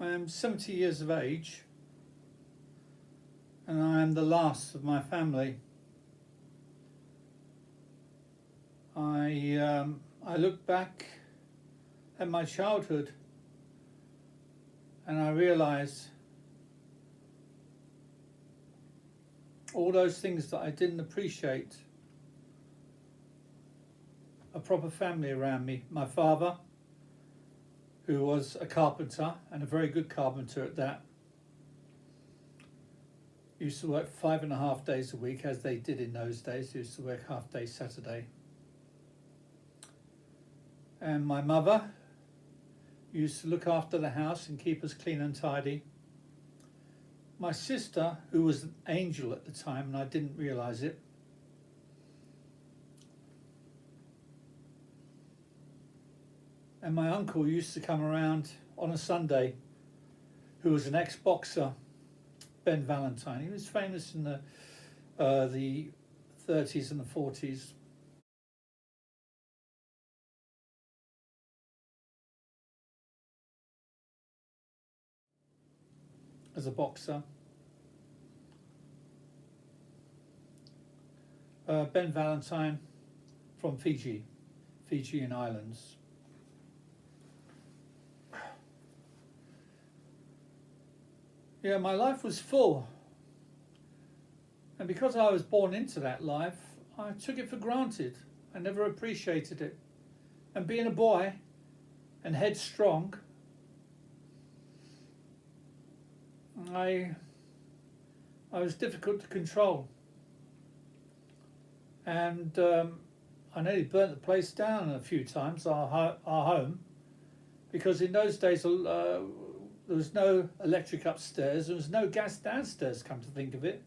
I am 70 years of age, and I am the last of my family. I look back at my childhood and I realise all those things that I didn't appreciate. A proper family around me. My father, who was a carpenter, and a very good carpenter at that, used to work 5.5 days a week, as they did in those days. He used to work half day Saturday. And my mother used to look after the house and keep us clean and tidy. My sister, who was an angel at the time, and I didn't realise it, and my uncle used to come around on a Sunday, who was an ex-boxer, Ben Valentine. He was famous in the 30s and the 40s. As a boxer. Ben Valentine from Fijian Islands. Yeah, my life was full. And because I was born into that life, I took it for granted. I never appreciated it. And being a boy and headstrong, I was difficult to control. And I nearly burnt the place down a few times, our home, because in those days there was no electric upstairs, there was no gas downstairs, come to think of it.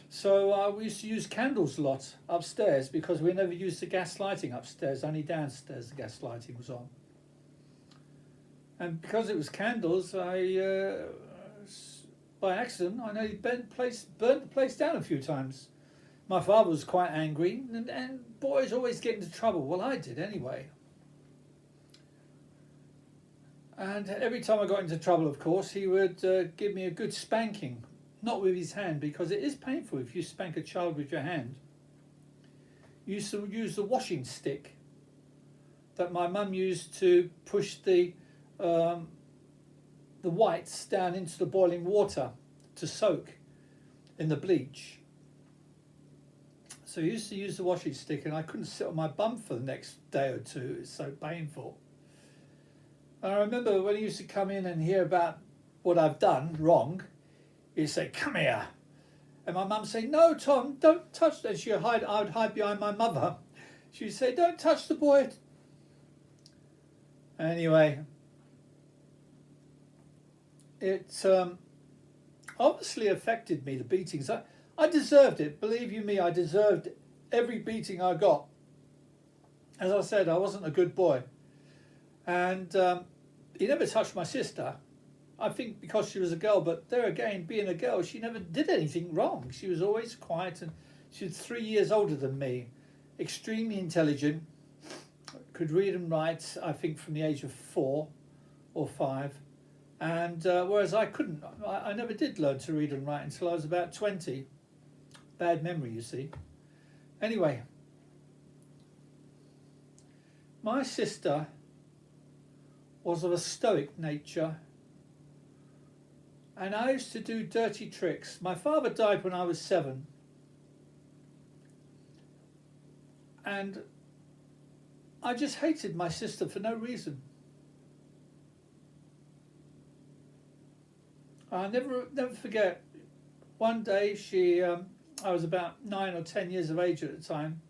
So we used to use candles a lot upstairs because we never used the gas lighting upstairs, only downstairs the gas lighting was on. And because it was candles, by accident, I nearly burnt the place down a few times. My father was quite angry, and boys always get into trouble. Well, I did anyway. And every time I got into trouble, of course, he would give me a good spanking. Not with his hand, because it is painful if you spank a child with your hand. He used to use the washing stick that my mum used to push the whites down into the boiling water to soak in the bleach. So he used to use the washing stick, and I couldn't sit on my bum for the next day or two. It's so painful. And I remember when he used to come in and hear about what I've done wrong, he'd say, "Come here." And my mum would say, "No, Tom, don't touch that." I would hide behind my mother. She'd say, "Don't touch the boy." Anyway, it obviously affected me, the beatings. I deserved it. Believe you me, I deserved every beating I got. As I said, I wasn't a good boy. And he never touched my sister. I think because she was a girl, but there again, being a girl, she never did anything wrong. She was always quiet, and she was 3 years older than me, extremely intelligent, could read and write, I think, from the age of 4 or 5. And whereas I couldn't, I never did learn to read and write until I was about 20. Bad memory, you see. Anyway, my sister was of a stoic nature, and I used to do dirty tricks. My father died when I was 7, and I just hated my sister for no reason. I'll never forget, one day I was about 9 or 10 years of age at the time,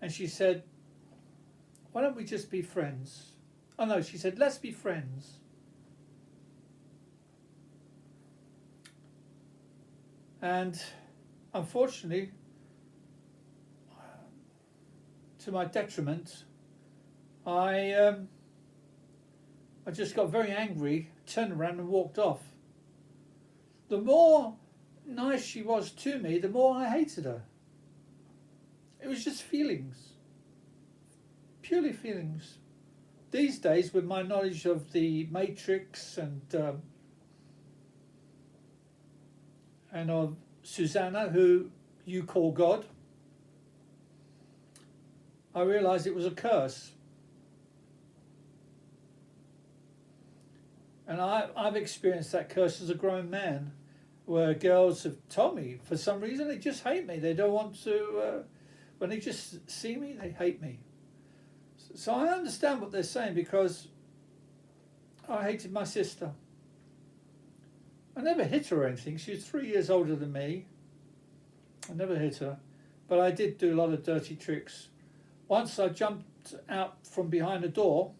and she said, "Why don't we just be friends?" Oh no, she said, "Let's be friends." And unfortunately, to my detriment, I just got very angry, turned around and walked off. The more nice she was to me, the more I hated her. It was just feelings, purely feelings. these days, with my knowledge of the Matrix and of Susanna, who you call God, I realised it was a curse. And I've experienced that curse as a grown man, where girls have told me, for some reason, they just hate me. They don't want to, when they just see me, they hate me. So I understand what they're saying, because I hated my sister. I never hit her or anything. She was 3 years older than me. I never hit her. But I did do a lot of dirty tricks. Once I jumped out from behind a door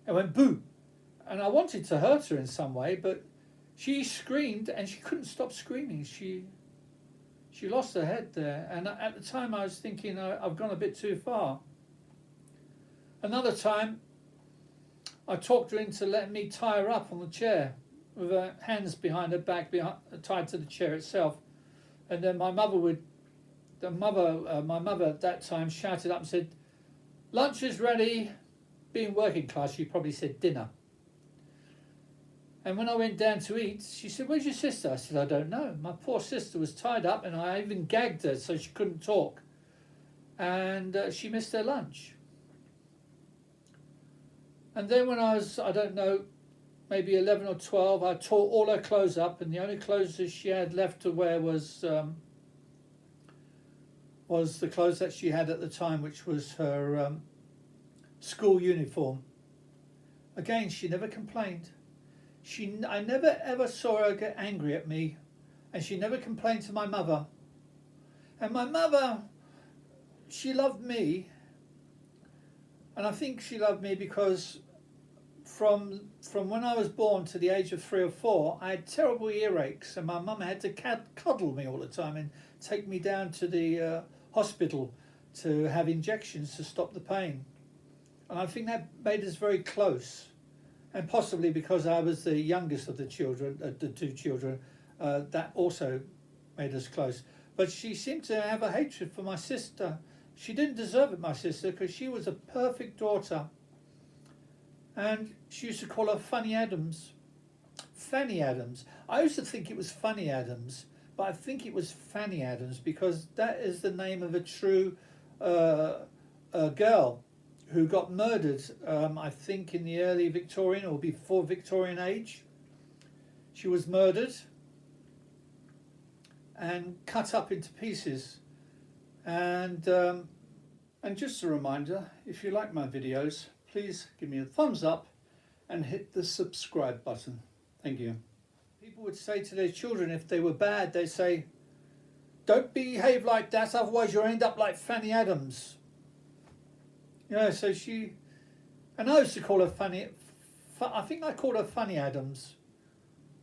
and went boo. And I wanted to hurt her in some way, but she screamed and she couldn't stop screaming. She lost her head there. And at the time I was thinking, I've gone a bit too far. Another time I talked her into letting me tie her up on the chair with her hands behind her back, tied to the chair itself. And then my mother at that time shouted up and said, "Lunch is ready." Being working class, she probably said dinner. And when I went down to eat, she said, "Where's your sister?" I said, "I don't know. My poor sister was tied up, and I even gagged her so she couldn't talk. And she missed her lunch." And then when I was, I don't know, maybe 11 or 12, I tore all her clothes up, and the only clothes that she had left to wear was the clothes that she had at the time, which was her school uniform. Again, she never complained. I never ever saw her get angry at me, and she never complained to my mother. And my mother, she loved me, and I think she loved me because from when I was born to the age of 3 or 4, I had terrible earaches, and my mum had to cuddle me all the time and take me down to the hospital to have injections to stop the pain. And I think that made us very close. And possibly because I was the youngest of the children, the 2 children, that also made us close. But she seemed to have a hatred for my sister. She didn't deserve it, my sister, because she was a perfect daughter. And she used to call her Funny Adams. Fanny Adams. I used to think it was Funny Adams, but I think it was Fanny Adams, because that is the name of a true girl who got murdered, I think in the early Victorian or before Victorian age. She was murdered and cut up into pieces. And just a reminder, if you like my videos, please give me a thumbs up and hit the subscribe button. Thank you. People would say to their children, if they were bad, they'd say, "Don't behave like that, otherwise you'll end up like Fanny Adams." Yeah, so she, and I used to call her Funny, I think I called her Funny Adams,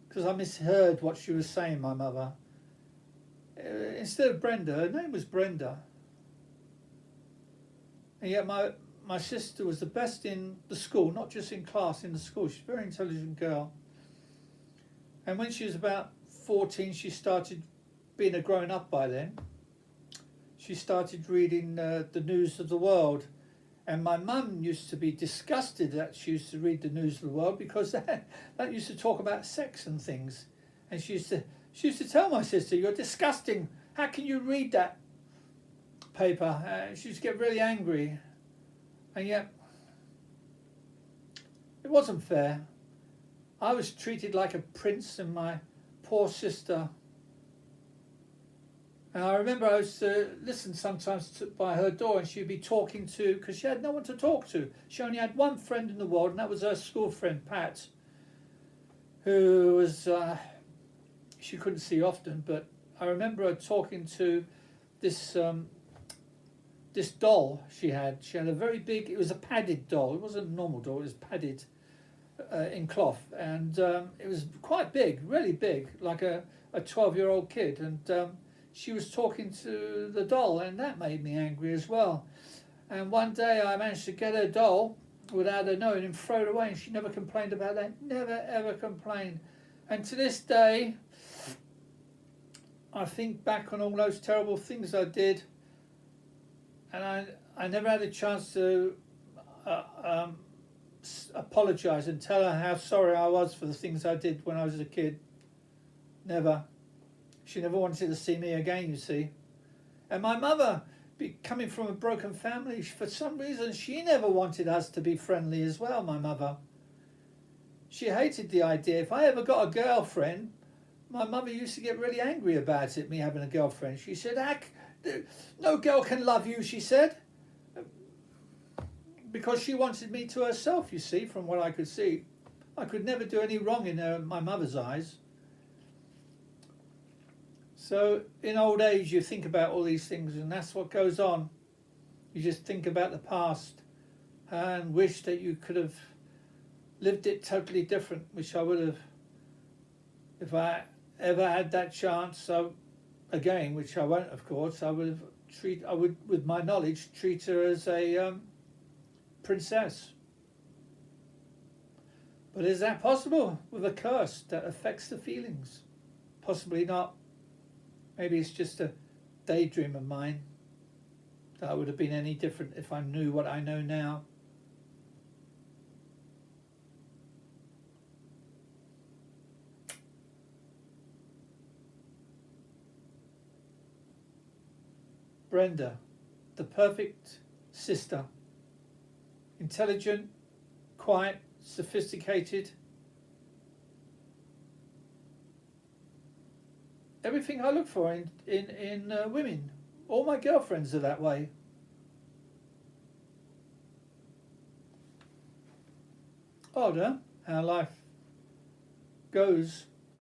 because I misheard what she was saying, my mother. Instead of Brenda, her name was Brenda. And yet my sister was the best in the school, not just in class, in the school. She's a very intelligent girl. And when she was about 14, she started being a grown up by then. She started reading the news of the world. And my mum used to be disgusted that she used to read the news of the world, because that used to talk about sex and things. And she used to tell my sister, "You're disgusting. How can you read that paper?" She used to get really angry. And yet, it wasn't fair. I was treated like a prince, and my poor sister. And I remember I used to listen sometimes by her door, and she'd be talking to, because she had no one to talk to. She only had one friend in the world, and that was her school friend, Pat, who was, she couldn't see often, but I remember her talking to this this doll she had. She had a very big, it was a padded doll. It wasn't a normal doll, it was padded in cloth. And it was quite big, really big, like a 12-year-old kid. And she was talking to the doll, and that made me angry as well. And one day I managed to get her doll without her knowing and throw it away, and she never complained about that. Never, ever complained. And to this day, I think back on all those terrible things I did, and I never had a chance to apologise and tell her how sorry I was for the things I did when I was a kid. Never. She never wanted to see me again, you see. And my mother, coming from a broken family, for some reason she never wanted us to be friendly as well, my mother. She hated the idea. If I ever got a girlfriend, my mother used to get really angry about it, me having a girlfriend. She said, no girl can love you, she said. Because she wanted me to herself, you see, from what I could see. I could never do any wrong in my mother's eyes. So in old age you think about all these things, and that's what goes on. You just think about the past and wish that you could have lived it totally different, which I would have, if I ever had that chance. So again, which I won't, of course, I would, with my knowledge, treat her as a princess. But is that possible with a curse that affects the feelings? Possibly not. Maybe it's just a daydream of mine, that I would have been any different if I knew what I know now. Brenda, the perfect sister. Intelligent, quiet, sophisticated. Everything I look for in women. All my girlfriends are that way. Odd, huh? How life goes.